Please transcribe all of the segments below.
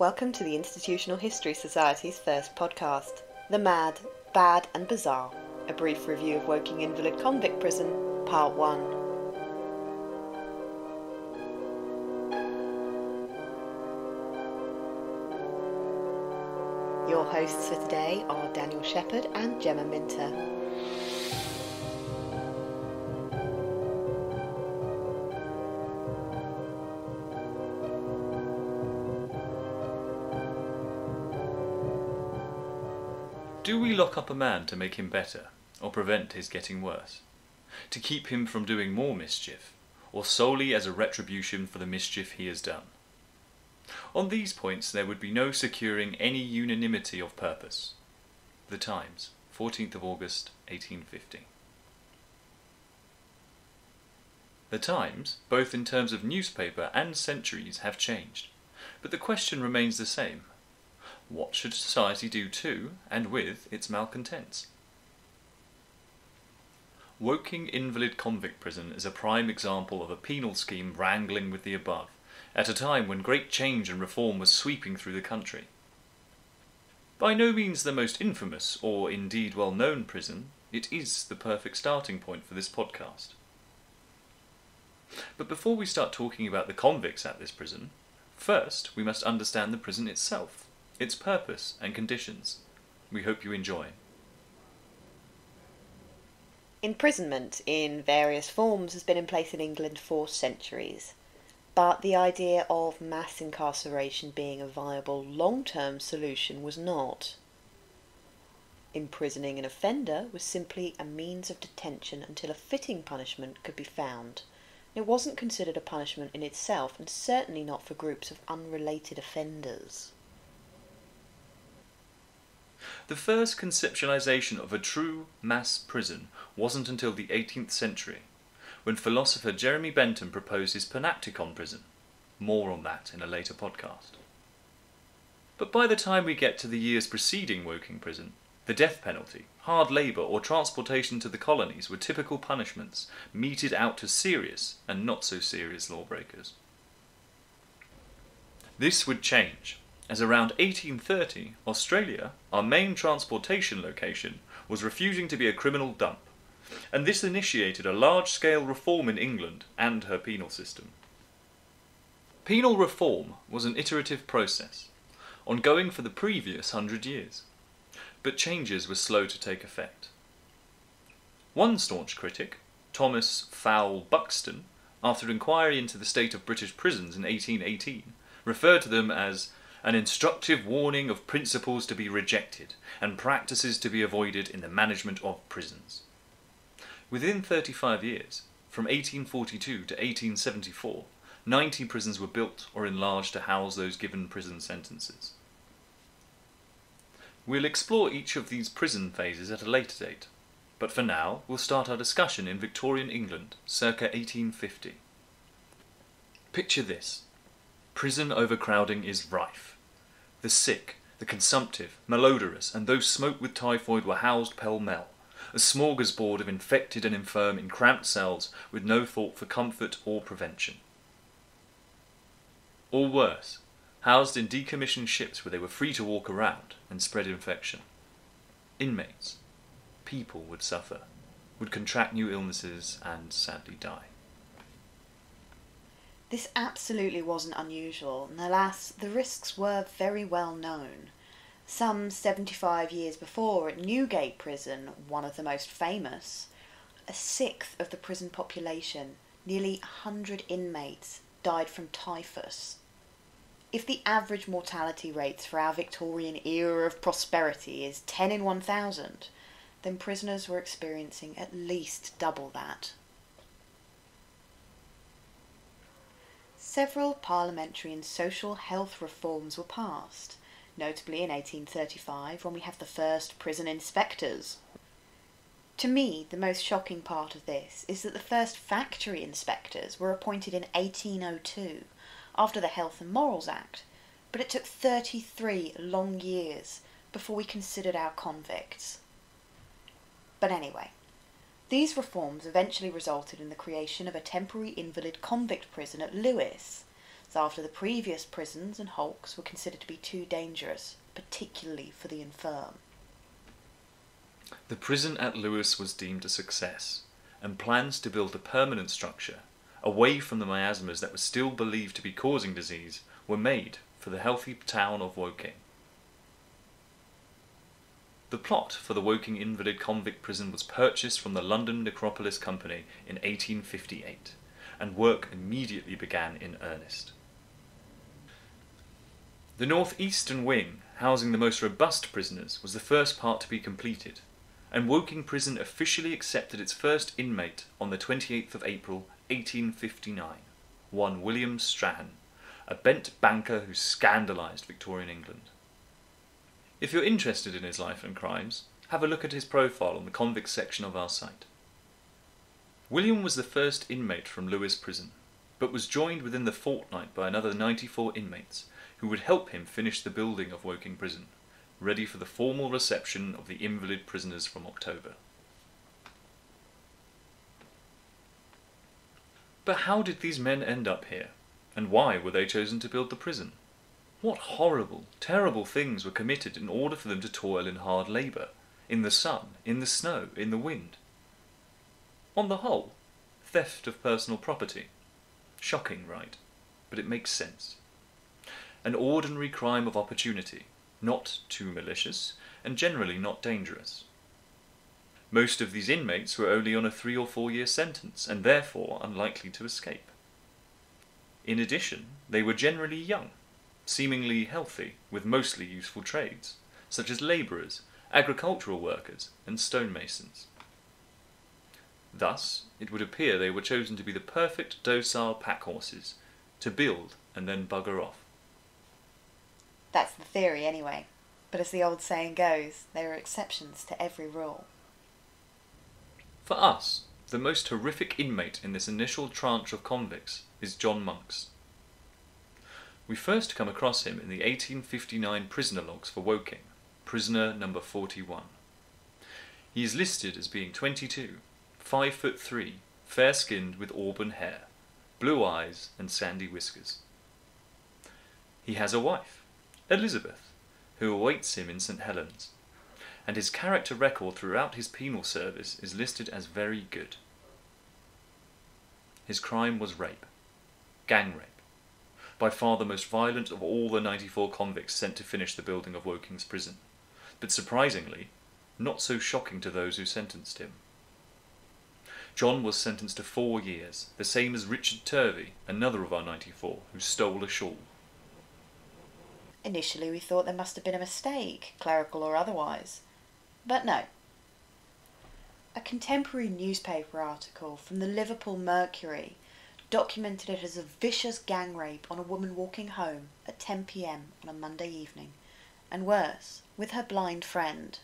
Welcome to the Institutional History Society's first podcast, The Mad, Bad and Bizarre, a brief review of Woking Invalid Convict Prison, Part 1. Your hosts for today are Daniel Shepherd and Gemma Minter. Do we lock up a man to make him better, or prevent his getting worse? To keep him from doing more mischief, or solely as a retribution for the mischief he has done? On these points there would be no securing any unanimity of purpose. The Times, 14th of August, 1850. The times, both in terms of newspaper and centuries, have changed, but the question remains the same. What should society do to, and with, its malcontents? Woking Invalid Convict Prison is a prime example of a penal scheme wrangling with the above, at a time when great change and reform was sweeping through the country. By no means the most infamous, or indeed well-known prison, it is the perfect starting point for this podcast. But before we start talking about the convicts at this prison, first we must understand the prison itself, its purpose and conditions. We hope you enjoy. Imprisonment in various forms has been in place in England for centuries, but the idea of mass incarceration being a viable long-term solution was not. Imprisoning an offender was simply a means of detention until a fitting punishment could be found. It wasn't considered a punishment in itself, and certainly not for groups of unrelated offenders. The first conceptualization of a true mass prison wasn't until the 18th century, when philosopher Jeremy Bentham proposed his panopticon prison. More on that in a later podcast. But by the time we get to the years preceding Woking Prison, the death penalty, hard labour or transportation to the colonies were typical punishments meted out to serious and not so serious lawbreakers. This would change, as around 1830, Australia, our main transportation location, was refusing to be a criminal dump, and this initiated a large-scale reform in England and her penal system. Penal reform was an iterative process, ongoing for the previous 100 years, but changes were slow to take effect. One staunch critic, Thomas Fowle Buxton, after inquiry into the state of British prisons in 1818, referred to them as an instructive warning of principles to be rejected and practices to be avoided in the management of prisons. Within 35 years, from 1842 to 1874, 90 prisons were built or enlarged to house those given prison sentences. We'll explore each of these prison phases at a later date, but for now we'll start our discussion in Victorian England, circa 1850. Picture this. Prison overcrowding is rife. The sick, the consumptive, malodorous, and those smoked with typhoid were housed pell-mell, a smorgasbord of infected and infirm in cramped cells with no thought for comfort or prevention. Or worse, housed in decommissioned ships where they were free to walk around and spread infection. Inmates, people would suffer, would contract new illnesses and sadly die. This absolutely wasn't unusual, and alas, the risks were very well known. Some 75 years before, at Newgate Prison, one of the most famous, a sixth of the prison population, nearly 100 inmates, died from typhus. If the average mortality rates for our Victorian era of prosperity is 10 in 1,000, then prisoners were experiencing at least double that. Several parliamentary and social health reforms were passed, notably in 1835 when we have the first prison inspectors. To me, the most shocking part of this is that the first factory inspectors were appointed in 1802, after the Health and Morals Act, but it took 33 long years before we considered our convicts. But anyway, these reforms eventually resulted in the creation of a temporary invalid convict prison at Lewes, as after the previous prisons and hulks were considered to be too dangerous, particularly for the infirm. The prison at Lewes was deemed a success, and plans to build a permanent structure, away from the miasmas that were still believed to be causing disease, were made for the healthy town of Woking. The plot for the Woking Invalid Convict Prison was purchased from the London Necropolis Company in 1858, and work immediately began in earnest. The north-eastern wing, housing the most robust prisoners, was the first part to be completed, and Woking Prison officially accepted its first inmate on the 28th of April 1859, one William Strahan, a bent banker who scandalised Victorian England. If you're interested in his life and crimes, have a look at his profile on the convicts section of our site. William was the first inmate from Lewes Prison, but was joined within the fortnight by another 94 inmates who would help him finish the building of Woking Prison, ready for the formal reception of the invalid prisoners from October. But how did these men end up here, and why were they chosen to build the prison? What horrible, terrible things were committed in order for them to toil in hard labour, in the sun, in the snow, in the wind? On the whole, theft of personal property. Shocking, right? But it makes sense. An ordinary crime of opportunity, not too malicious, and generally not dangerous. Most of these inmates were only on a 3 or 4 year sentence, and therefore unlikely to escape. In addition, they were generally young, seemingly healthy, with mostly useful trades, such as labourers, agricultural workers, and stonemasons. Thus, it would appear they were chosen to be the perfect docile pack horses, to build and then bugger off. That's the theory anyway, but as the old saying goes, there are exceptions to every rule. For us, the most horrific inmate in this initial tranche of convicts is John Monks. We first come across him in the 1859 prisoner logs for Woking, prisoner number 41. He is listed as being 22, 5'3", fair-skinned with auburn hair, blue eyes and sandy whiskers. He has a wife, Elizabeth, who awaits him in St. Helens, and his character record throughout his penal service is listed as very good. His crime was rape, gang rape, by far the most violent of all the 94 convicts sent to finish the building of Woking's prison, but surprisingly, not so shocking to those who sentenced him. John was sentenced to 4 years, the same as Richard Turvey, another of our 94, who stole a shawl. Initially we thought there must have been a mistake, clerical or otherwise, but no. A contemporary newspaper article from the Liverpool Mercury documented it as a vicious gang rape on a woman walking home at 10 p.m. on a Monday evening, and worse, with her blind friend.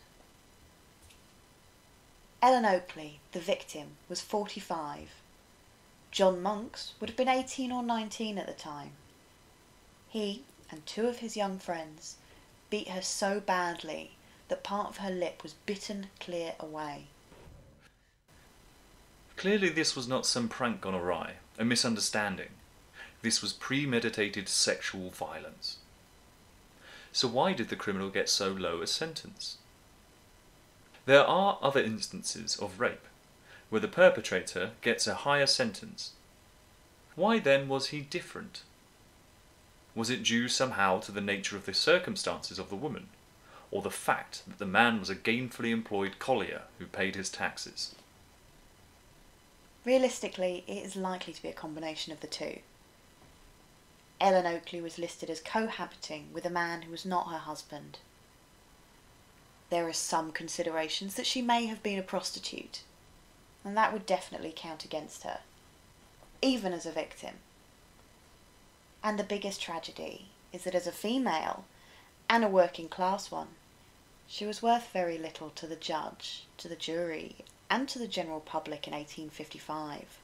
Ellen Oakley, the victim, was 45. John Monks would have been 18 or 19 at the time. He and 2 of his young friends beat her so badly that part of her lip was bitten clear away. Clearly this was not some prank gone awry, a misunderstanding. This was premeditated sexual violence. So why did the criminal get so low a sentence? There are other instances of rape, where the perpetrator gets a higher sentence. Why then was he different? Was it due somehow to the nature of the circumstances of the woman, or the fact that the man was a gainfully employed collier who paid his taxes? Realistically, it is likely to be a combination of the two. Ellen Oakley was listed as cohabiting with a man who was not her husband. There are some considerations that she may have been a prostitute, and that would definitely count against her, even as a victim. And the biggest tragedy is that as a female, and a working class one, she was worth very little to the judge, to the jury, and to the general public in 1855.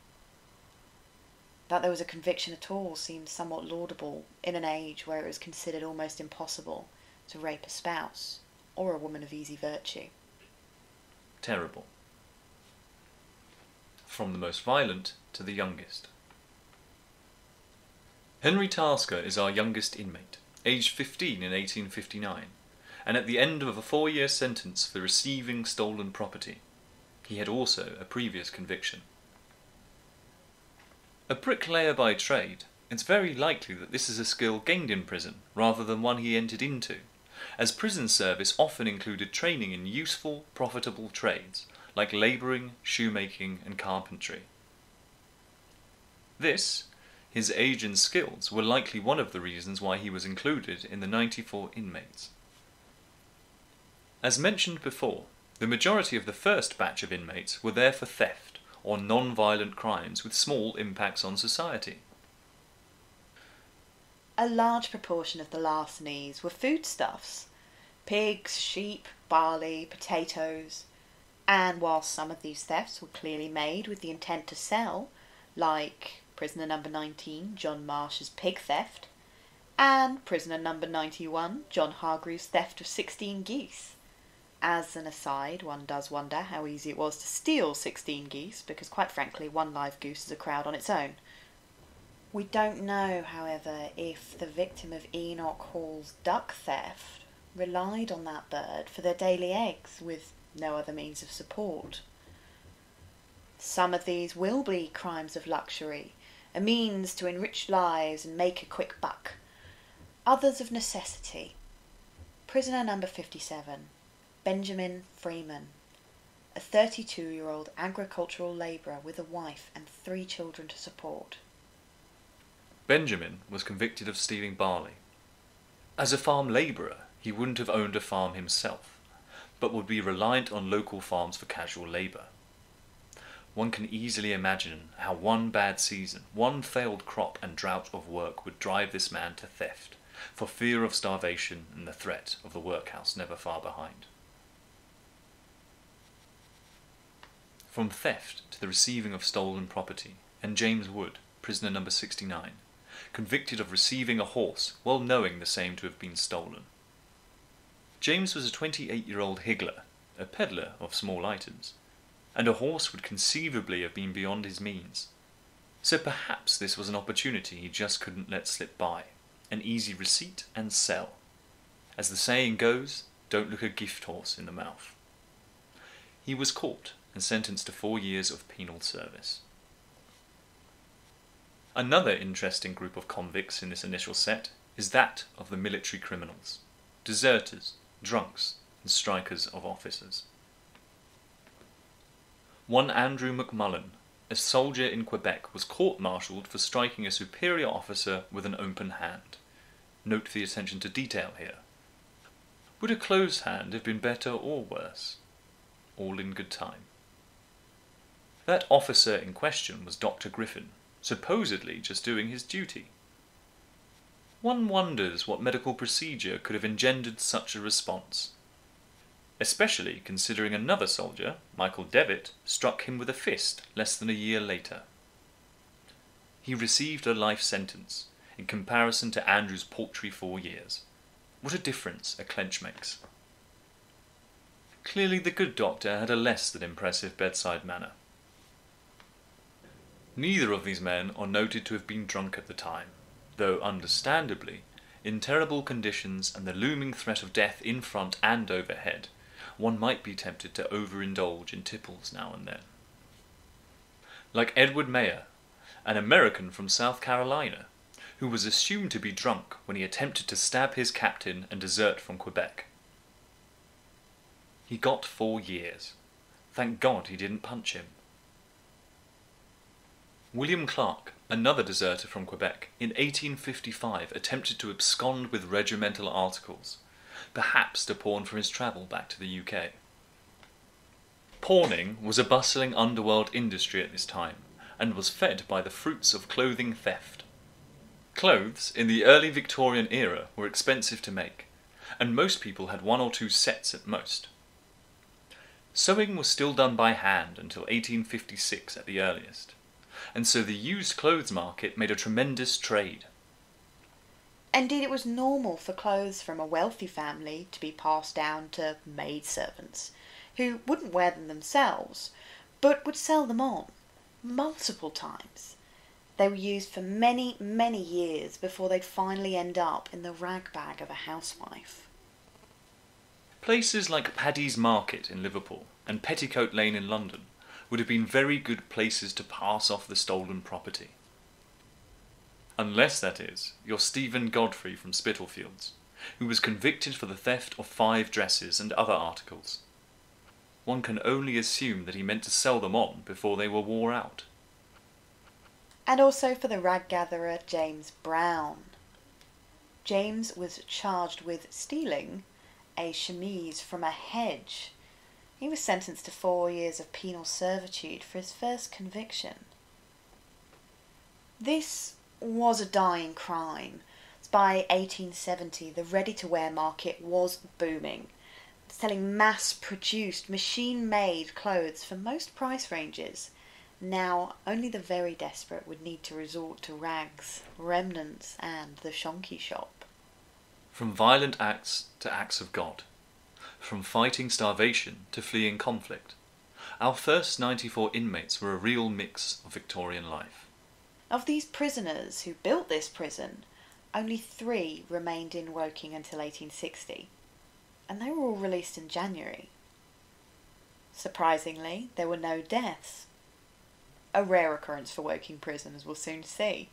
That there was a conviction at all seems somewhat laudable in an age where it was considered almost impossible to rape a spouse or a woman of easy virtue. Terrible. From the most violent to the youngest. Henry Tasker is our youngest inmate, aged 15 in 1859, and at the end of a 4-year sentence for receiving stolen property. He had also a previous conviction. A bricklayer by trade, it's very likely that this is a skill gained in prison rather than one he entered into, as prison service often included training in useful, profitable trades like labouring, shoemaking and carpentry. This, his age and skills, were likely one of the reasons why he was included in the 94 inmates. As mentioned before, the majority of the first batch of inmates were there for theft or non-violent crimes with small impacts on society. A large proportion of the larcenies were foodstuffs: pigs, sheep, barley, potatoes, and whilst some of these thefts were clearly made with the intent to sell, like prisoner number 19, John Marsh's pig theft, and prisoner number 91, John Hargreaves' theft of 16 geese. As an aside, one does wonder how easy it was to steal 16 geese, because quite frankly, one live goose is a crowd on its own. We don't know, however, if the victim of Enoch Hall's duck theft relied on that bird for their daily eggs with no other means of support. Some of these will be crimes of luxury, a means to enrich lives and make a quick buck. Others of necessity. Prisoner number 57, Benjamin Freeman, a 32-year-old agricultural labourer with a wife and 3 children to support. Benjamin was convicted of stealing barley. As a farm labourer, he wouldn't have owned a farm himself, but would be reliant on local farms for casual labour. One can easily imagine how one bad season, one failed crop and drought of work would drive this man to theft, for fear of starvation and the threat of the workhouse never far behind. From theft to the receiving of stolen property, and James Wood, prisoner number 69, convicted of receiving a horse while knowing the same to have been stolen. James was a 28-year-old higgler, a peddler of small items, and a horse would conceivably have been beyond his means. So perhaps this was an opportunity he just couldn't let slip by, an easy receipt and sell. As the saying goes, don't look a gift horse in the mouth. He was caught and sentenced to 4 years of penal service. Another interesting group of convicts in this initial set is that of the military criminals, deserters, drunks, and strikers of officers. One Andrew McMullen, a soldier in Quebec, was court-martialed for striking a superior officer with an open hand. Note the attention to detail here. Would a closed hand have been better or worse? All in good time. That officer in question was Dr. Griffin, supposedly just doing his duty. One wonders what medical procedure could have engendered such a response, especially considering another soldier, Michael Devitt, struck him with a fist less than a year later. He received a life sentence, in comparison to Andrew's paltry 4 years. What a difference a clench makes. Clearly the good doctor had a less than impressive bedside manner. Neither of these men are noted to have been drunk at the time, though understandably, in terrible conditions and the looming threat of death in front and overhead, one might be tempted to overindulge in tipples now and then. Like Edward Mayer, an American from South Carolina, who was assumed to be drunk when he attempted to stab his captain and desert from Quebec. He got 4 years. Thank God he didn't punch him. William Clark, another deserter from Quebec, in 1855 attempted to abscond with regimental articles, perhaps to pawn for his travel back to the UK. Pawning was a bustling underworld industry at this time, and was fed by the fruits of clothing theft. Clothes in the early Victorian era were expensive to make, and most people had 1 or 2 sets at most. Sewing was still done by hand until 1856 at the earliest, and so the used clothes market made a tremendous trade. Indeed, it was normal for clothes from a wealthy family to be passed down to maidservants, who wouldn't wear them themselves, but would sell them on, multiple times. They were used for many, many years before they'd finally end up in the rag bag of a housewife. Places like Paddy's Market in Liverpool and Petticoat Lane in London would have been very good places to pass off the stolen property. Unless, that is, you're Stephen Godfrey from Spitalfields, who was convicted for the theft of 5 dresses and other articles. One can only assume that he meant to sell them on before they were wore out. And also for the rag gatherer James Brown. James was charged with stealing a chemise from a hedge. He was sentenced to 4 years of penal servitude for his first conviction. This was a dying crime. By 1870, the ready-to-wear market was booming, selling mass-produced, machine-made clothes for most price ranges. Now, only the very desperate would need to resort to rags, remnants, and the shonky shop. From violent acts to acts of God. From fighting starvation to fleeing conflict. Our first 94 inmates were a real mix of Victorian life. Of these prisoners who built this prison, only 3 remained in Woking until 1860, and they were all released in January. Surprisingly, there were no deaths. A rare occurrence for Woking prison, as we'll soon see.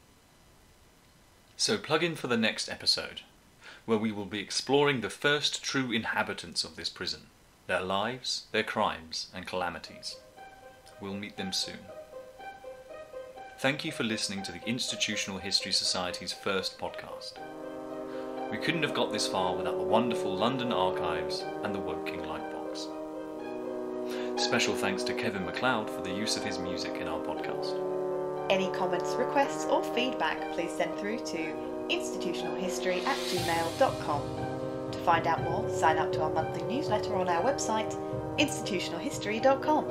So plug in for the next episode, where we will be exploring the first true inhabitants of this prison, their lives, their crimes and calamities. We'll meet them soon. Thank you for listening to the Institutional History Society's first podcast. We couldn't have got this far without the wonderful London Archives and the Woking Lightbox. Special thanks to Kevin MacLeod for the use of his music in our podcast. Any comments, requests or feedback, please send through to institutionalhistory@gmail.com. To find out more, sign up to our monthly newsletter on our website, institutionalhistory.com.